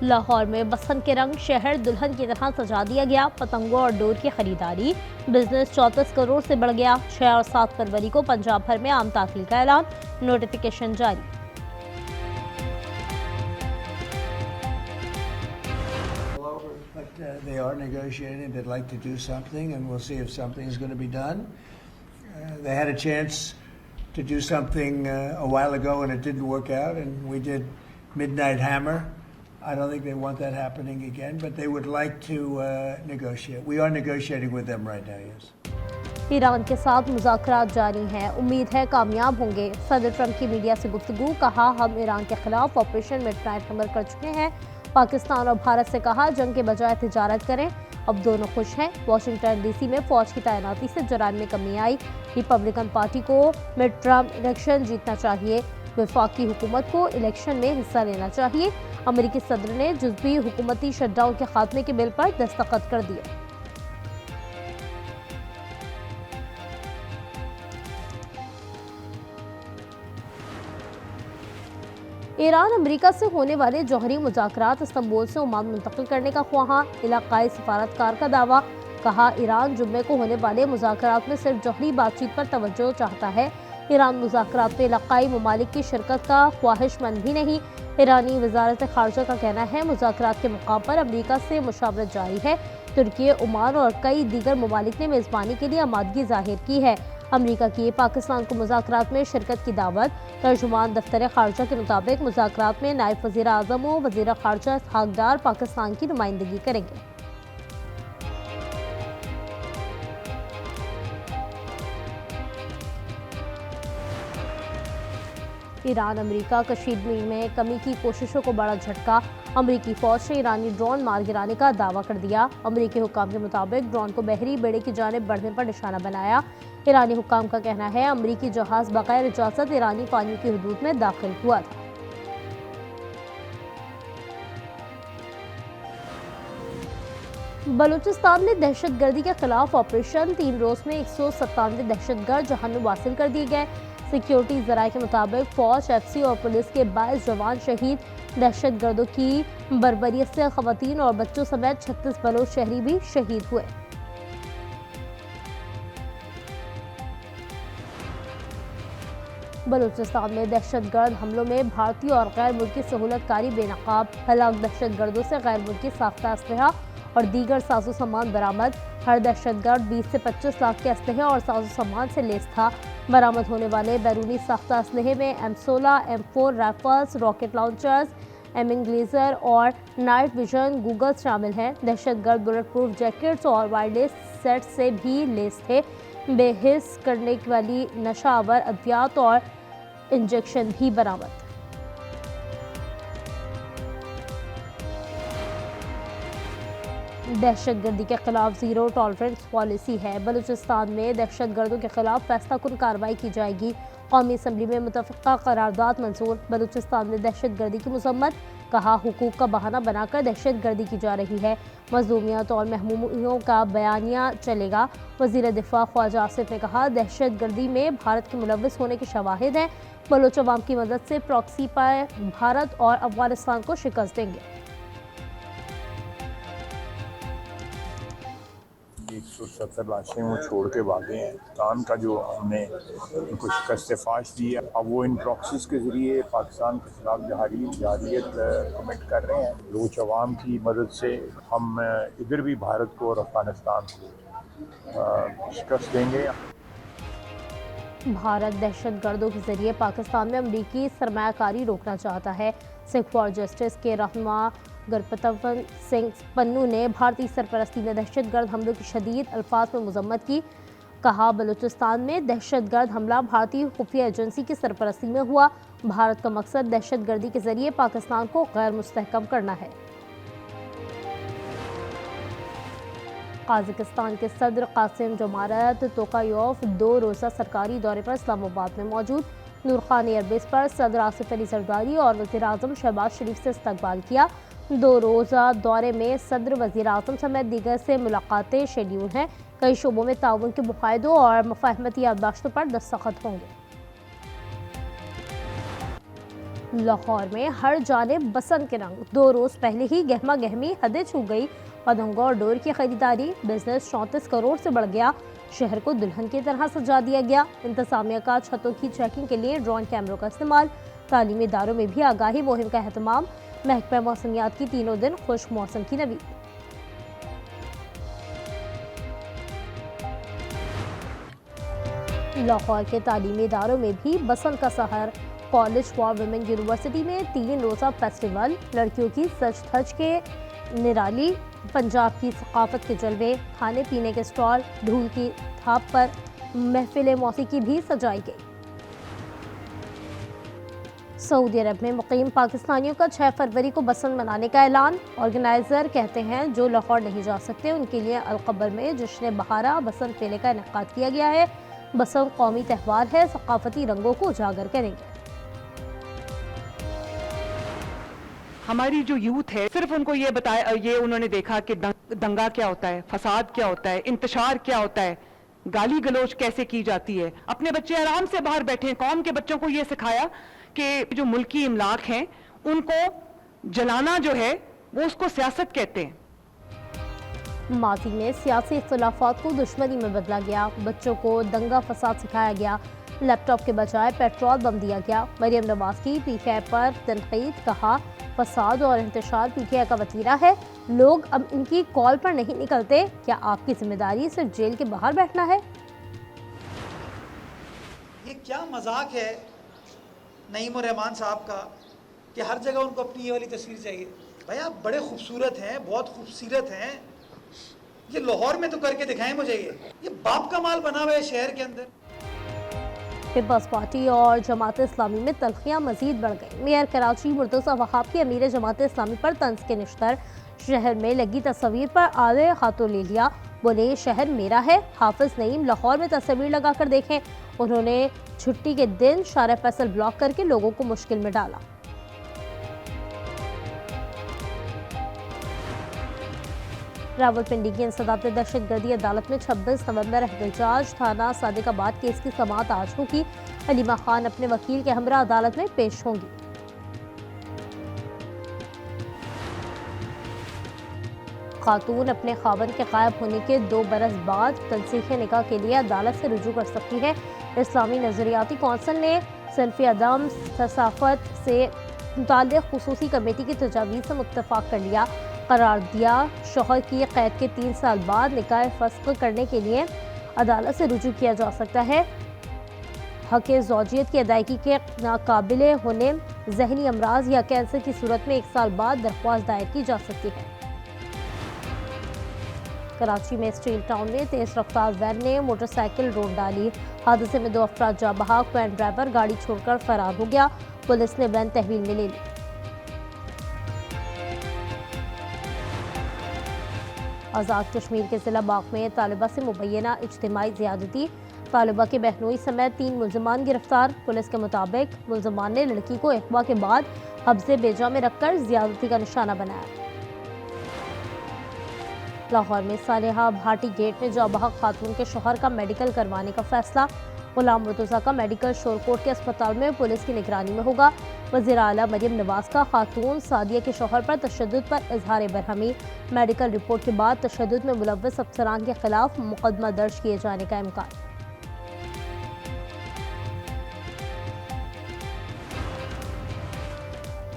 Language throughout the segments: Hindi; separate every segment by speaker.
Speaker 1: लाहौर में बसंत के रंग शहर दुल्हन की तरह सजा दिया गया। पतंगों और डोर की खरीदारी, बिजनेस 34 करोड़ से बढ़ गया। 6 और 7 फरवरी को पंजाब भर में आम तासील का ऐलान, नोटिफिकेशन जारी।
Speaker 2: But they are negotiating. They'd like to do something, and we'll see if something is going to be done. They had a chance to do something a while ago, and it didn't work out. And we did Midnight Hammer. I don't think they want that happening again, but they would like to negotiate. We are negotiating with them right now. Yes.
Speaker 1: Iran के साथ मुज़ाकरात जारी हैं, उम्मीद है कामयाब होंगे। सदर ट्रंप की मीडिया से गुफ्तगू, कहा हम ईरान के खिलाफ ऑपरेशन मिडनाइट हमला कर चुके हैं। पाकिस्तान और भारत से कहा जंग के बजाय तिजारत करें, अब दोनों खुश हैं। वाशिंगटन डीसी में फौज की तैनाती से जरान में कमी आई। रिपब्लिकन पार्टी को मिड टर्म इलेक्शन जीतना चाहिए, वफाकी हुकूमत को इलेक्शन में हिस्सा लेना चाहिए। अमेरिकी सदर ने जुज़वी हुकूमती शटडाउन के खात्मे के बिल पर दस्तखत कर दिए। ईरान अमेरिका से होने वाले जौहरी मुज़ाकरात इस्तांबुल से ओमान मुंतकिल करने का ख्वाहा, इलाकाई सफारतकार का दावा। कहा ईरान जुम्मे को होने वाले मुज़ाकरात में सिर्फ जौहरी बातचीत पर तवज्जो चाहता है। ईरान मुज़ाकरात में इलाकाई ममालिक की शिरकत का ख्वाहिशमंद भी नहीं। ईरानी वजारत खारजा का कहना है मुज़ाकरात के मकाम पर अमेरिका से मुशावरत जारी है। तुर्की, ओमान और कई दीगर ममालिक ने मेज़बानी के लिए आमादगी जाहिर की है। अमेरिका की पाकिस्तान को मुज़ाकरात में शिरकत की दावत। तर्जुमान दफ्तर खारजा के मुताबिक मुज़ाकरात में नायब वज़ीर आज़म व वज़ीर खारजा इसहाक डार पाकिस्तान की नुमाइंदगी करेंगे। ईरान अमेरिका कशीदगी में कमी की कोशिशों को बड़ा झटका। अमेरिकी फौज ने ईरानी ड्रोन मार गिराने का दावा कर दिया। अमेरिकी हुक्काम के मुताबिक ड्रोन को बहरी बेड़े की जानिब बढ़ने पर निशाना बनाया। ईरानी हुक्काम का कहना है अमेरिकी जहाज बगैर इजाज़त ईरानी पानियों की हदूद में दाखिल हुआ था। बलूचिस्तान में दहशतगर्दी के खिलाफ ऑपरेशन, 3 रोज में 197 दहशतगर्द जहन्नुम वासिल कर दिए गए। सिक्योरिटी ज़राए के मुताबिक फौज, एफसी और पुलिस के 22 जवान शहीद। दहशतगर्दों की बर्बरियत से खवातीन और बच्चों समेत 36 बलोच शहरी भी शहीद हुए। बलूचिस्तान में दहशतगर्द हमलों में भारतीय और गैर मुल्की सहूलतकारी बेनकाब। हलाक दहशतगर्दों से गैर मुल्की साख्ता असलहा और दीगर साजो सामान बरामद। हर दहशतगर्द 20 से 25 लाख के असलहे और साजो सामान से लैस था। बरामद होने वाले बैरूनी साख्ता असलहे में M16, M4 rifles, rocket launchers, aiming laser और नाइट विजन गूगल शामिल हैं। दहशतगर्द बुलेट प्रूफ जैकेट्स और वायरलेस सेट से भी लैस थे। बेहिस करने वाली नशावर अद्वियात और इंजेक्शन भी बरामद। दहशतगर्दी के खिलाफ जीरो टॉलरेंस पॉलिसी है। बलूचिस्तान में दहशतगर्दों के खिलाफ फैसला कुन कार्रवाई की जाएगी। कौमी असम्बली में मुतफ़क़ा करारदाद मंजूर। बलूचिस्तान में दहशतगर्दी की मज़म्मत, कहा हुकूक का बहाना बनाकर दहशतगर्दी की जा रही है। मज़लूमियत और महमूमियों का बयानिया चलेगा। वज़ीर दिफ़ा ख्वाजा आसिफ ने कहा दहशतगर्दी में भारत के मुलव्वस होने के शवाहिद हैं। बलोच अवाम की मदद से प्रॉक्सी पर भारत और अफगानिस्तान को शिकस्त देंगे।
Speaker 3: 170 लाशें वो छोड़ के भागे हैं। पाकिस्तान का जो हमने उनको शिकस्त फाश दी है, अब वो इन प्रॉक्सीज के ज़रिए पाकिस्तान के खिलाफ जारियत कमिट कर रहे हैं। बलूच अवाम की मदद से हम इधर भी भारत को और अफगानिस्तान को शिकस्त देंगे।
Speaker 1: भारत दहशतगर्दों के जरिए पाकिस्तान में अमरीकी सरमायाकारी रोकना चाहता है। सिख फॉर जस्टिस के रहनुमा गुरप्रताप सिंह पन्नू ने भारतीय सरपरस्ती में दहशतगर्द हमलों की शदीद अल्फाज में मजम्मत की। कहा बलूचिस्तान में दहशतगर्द हमला भारतीय खुफिया एजेंसी की सरपरस्ती में हुआ। भारत का मकसद दहशतगर्दी के जरिए पाकिस्तान को गैर मुस्तहकम करना है। कजाकिस्तान के सदर कासिम जोमारत तोकायोव 2 रोज़ा सरकारी दौरे पर इस्लामाबाद में मौजूद। नूर खान एयरबेस पर सदर आसिफ अली जरदारी और वज़ीर आज़म शहबाज शरीफ से इस्तकबाल किया। 2 रोज़ा दौरे में सदर, वज़ीर आज़म समेत दीगर से मुलाकातें शेड्यूल हैं। कई शोबों में ताउन के मुआहदों और मुफाहमती याददाश्तों पर दस्तखत होंगे। लाहौर में हर जानिब बसंत के रंग, 2 रोज पहले ही गहमा गहमी हदें छू गई। पतंगों और डोर की खरीदारी, बिजनेस 34 करोड़ से बढ़ गया। शहर को दुल्हन की तरह सजा दिया गया। इंतजामिया का छतों की चेकिंग के लिए ड्रोन कैमरों का इस्तेमाल। तालीमी इदारों में भी आगाही मुहिम का एहतमाम। महकमा मौसमियात की तीनों दिन खुश्क मौसम की नवीद। लाहौर के तालीमी इदारों में भी बसंत का सहर। कॉलेज फॉर वुमेन यूनिवर्सिटी में 3 रोज़ा फेस्टिवल, लड़कियों की सज धज के निराली, पंजाब की सकाफत के जलवे, खाने पीने के स्टॉल, ढोल की थाप पर महफिल मौसीकी भी सजाई गई। सऊदी अरब में मुकीम पाकिस्तानियों का 6 फरवरी को बसंत मनाने का ऐलान। ऑर्गेनाइजर कहते हैं जो लाहौर नहीं जा सकते उनके लिए अलकबर में जश्न बहारा बसंत मेले का इनेकाद किया गया है। बसंत कौमी त्यौहार है, सकाफती रंगों को उजागर करेंगे।
Speaker 4: हमारी जो यूथ है सिर्फ उनको ये बताया, ये उन्होंने देखा कि दंगा क्या होता है, फसाद क्या होता है, इंतशार क्या होता है, गाली गलोच कैसे की जाती है। अपने बच्चे आराम से बाहर बैठे हैं। कौम के बच्चों को ये सिखाया कि जो मुल्की इमलाक हैं उनको जलाना जो है वो उसको सियासत कहते हैं।
Speaker 1: माजी में सियासी इख्तिलाफात को दुश्मनी में बदला गया। बच्चों को दंगा फसाद सिखाया गया। लैपटॉप के बजाय पेट्रोल बम दिया गया। मरियम नवाज की पीटीआई पर तनकीद, कहा फसाद और इंतशार पीटीआई का वतीरा है। लोग अब इनकी कॉल पर नहीं निकलते। क्या आपकी जिम्मेदारी सिर्फ जेल के बाहर बैठना है?
Speaker 5: ये क्या मजाक है नईम और रहमान साहब का कि हर जगह उनको अपनी ये वाली तस्वीर चाहिए। भाई आप बड़े खूबसूरत हैं, बहुत खूबसूरत हैं, ये लाहौर में तो करके दिखाएं मुझे। ये बाप का माल बना हुआ है शहर के अंदर।
Speaker 1: पीपल्स पार्टी और जमात इस्लामी में तल्खियां मजीद बढ़ गई। मेयर कराची मुर्तज़ा वहाब की अमीर जमात इस्लामी पर तंज के निश्तर। शहर में लगी तस्वीर पर आधे हाथों ले लिया। बोले शहर मेरा है। हाफिज नईम लाहौर में तस्वीर लगाकर देखें। उन्होंने छुट्टी के दिन शारा फैसल ब्लॉक करके लोगों को मुश्किल में डाला। रावलपिंडी की इंसदाद दहशतगर्दी अदालत में 26 नवंबर एहतजाज। थाना सादिकाबाद केस की समाअत आज होगी। हलीमा खान अपने वकील के हमरा अदालत में पेश होंगी। खातून अपने खावन के गायब होने के 2 बरस बाद तनसीख निकाह के लिए अदालत से रुजू कर सकती है। इस्लामी नजरियाती कौंसिल ने सिल्फ़ी अदम ससाफत से मुताल्लिक़ खुसूसी कमेटी की तजावीज़ से मुत्तफ़ाक़ कर लिया। करार दिया शौहर की कैद के 3 साल बाद निकाह फस्ख करने के लिए अदालत से रुजू किया जा सकता है। हक़ ज़ौजियत की अदायगी के नाकाबिल होने, ज़हनी अमराज या कैंसर की सूरत में 1 साल बाद दरख्वास्त दायर की जा सकती है। कराची में स्टील टाउन में तेज रफ्तार वैन ने मोटरसाइकिल रोक डाली। हादसे में 2 अफराद जाँ बहक। वैन ड्राइवर गाड़ी छोड़कर फरार हो गया। पुलिस ने वैन तहवील में ले ली। आज़ाद कश्मीर के ज़िला बाग में तालिबा से मुबैना इज्तिमाई ज़्यादती। तालिबा के बहनोई समेत 3 मुल्ज़मान गिरफ्तार। पुलिस के मुताबिक मुल्ज़मान ने लड़की को अगवा के बाद हब्से बेजा में रखकर ज़्यादती का निशाना बनाया। लाहौर में सालेहा भाटी गेट में जाँ बहक खातून के शौहर का मेडिकल करवाने का फैसला। गुलाम मुर्तज़ा का मेडिकल शोरकोट के अस्पताल में पुलिस की निगरानी में होगा। वज़ीर आला मरियम नवाज का खातून सादिया के शौहर पर तशद्दुद पर इजहार बरहमी। मेडिकल रिपोर्ट के बाद तशद्दुद में मुलव्वस अफसरान के खिलाफ मुकदमा दर्ज किए जाने का इम्कान।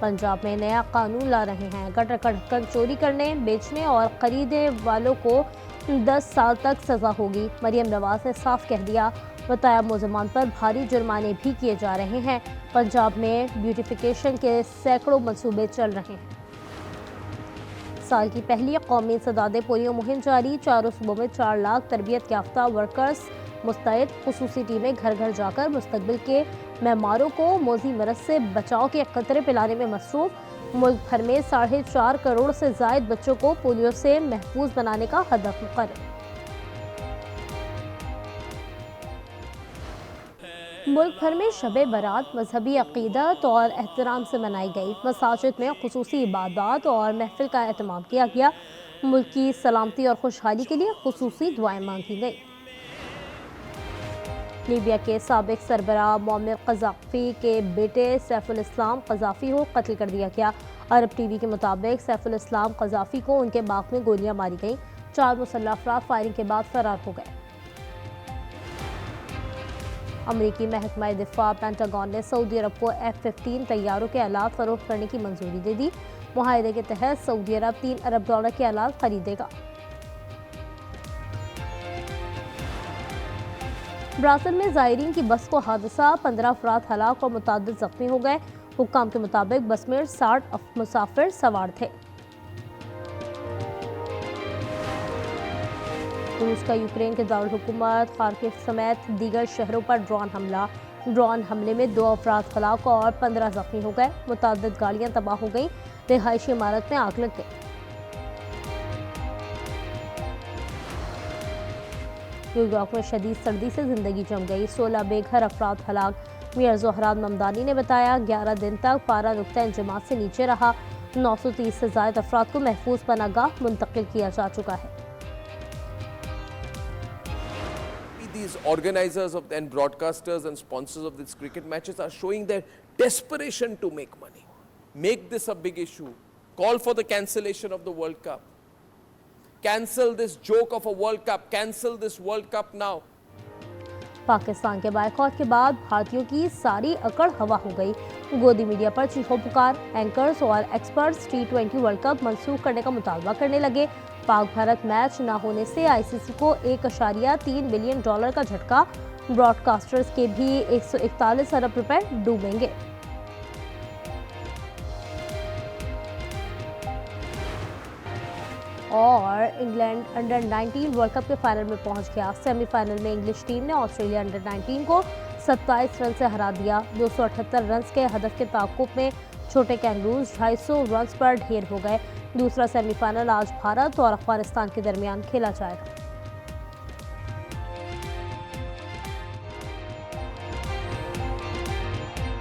Speaker 1: पंजाब में नया कानून ला रहे हैं। गटर का ढक्कन चोरी करने, बेचने और खरीदने वालों को 10 साल तक सजा होगी। मरियम नवाज ने साफ कह दिया। बताया मुलजमान पर भारी जुर्माने भी किए जा रहे हैं। पंजाब में ब्यूटिफिकेशन के सैकड़ों मंसूबे चल रहे हैं। साल की पहली कौमी इंसदाद पोलियो मुहिम जारी। 4 सूबों में 4 लाख तरबियत याफ्ता वर्कर्स मुस्तैद। खुसूसी टीमें घर घर जाकर मुस्तकबिल के मेहमारों को मोजी मरज से बचाव के कतरे पिलाने में मसरूफ। मुल्क भर में 4.5 करोड़ से जायद बच्चों को पोलियो से महफूज बनाने का हदफ मुकर्रर। मुल्क भर में शब-ए बारात मजहबी अकीदत और एहतराम से मनाई गई। मसाजिद में खुसूसी इबादत और महफिल का एहतमाम किया गया। मुल्क की सलामती और खुशहाली के लिए खुसूसी दुआएं मांगी गई। लीबिया के साबिक सरबराह मोअम्मर क़ज़ाफ़ी के बेटे सैफुल इस्लाम क़ज़ाफ़ी को कत्ल कर दिया गया। अरब टीवी के मुताबिक सैफुल इस्लाम क़ज़ाफ़ी को उनके बाग में गोलियां मारी गईं। 4 मुसल्लह अफराद फायरिंग के बाद फरार हो गए। अमरीकी महकमा दिफा पेंटागन ने सऊदी अरब को F-15 तैयारों के आलात फरोख्त करने की मंजूरी दे दी। मुआहदे के तहत सऊदी अरब $3 अरब के आलात खरीदेगा। ब्राज़ील में ज़ायरीन की बस को हादसा, 15 अफराद हलाक और मुतअद्दिद ज़ख्मी हो गए। हुक्काम के मुताबिक बस में 60 मुसाफिर सवार थे। रूस का यूक्रेन के दारुल हुकूमत खार्किव समेत दीगर शहरों पर ड्रोन हमले में 2 अफराद हलाक और 15 जख्मी हो गए। मुतअद्दिद गाड़ियां तबाह हो गईं। रिहायशी इमारत में आग लग गई। न्यूयॉर्क में शदीद सर्दी से जिंदगी जम गई। 16 बेघर अफराद हलाक। मियां ज़ोहरान ममदानी ने बताया 11 दिन तक पारा नुक्ता इंजमात से नीचे रहा। 930 से ज़ायद अफराद को महफूज पनाहगाह मुंतकिल किया जा चुका है।
Speaker 6: These organizers and broadcasters and sponsors of these cricket matches are showing their desperation to make money, make this a big issue, call for the cancellation of the World Cup, cancel this joke of a World Cup, cancel this World Cup now.
Speaker 1: Pakistan के बायकॉट के बाद भारतीयों की सारी अकड़ हवा हो गई। गोदी मीडिया पर चीखों पुकार। एंकर्स और एक्सपर्ट्स T20 वर्ल्ड कप मनसूख करने का मुतालबा करने लगे। पाक भारत मैच न होने से ICC को $1.3 बिलियन का झटका। ब्रॉडकास्टर्स के भी 141 अरब रुपए डूबेंगे। और इंग्लैंड अंडर 19 वर्ल्ड कप के फाइनल में पहुंच गया। सेमीफाइनल में इंग्लिश टीम ने ऑस्ट्रेलिया अंडर 19 को 27 रन से हरा दिया। 278 रन के हदफ के ताक़ुब में छोटे कैंगरूज 250 रन पर ढेर हो गए। दूसरा सेमीफाइनल आज भारत और अफगानिस्तान के दरमियान खेला जाएगा।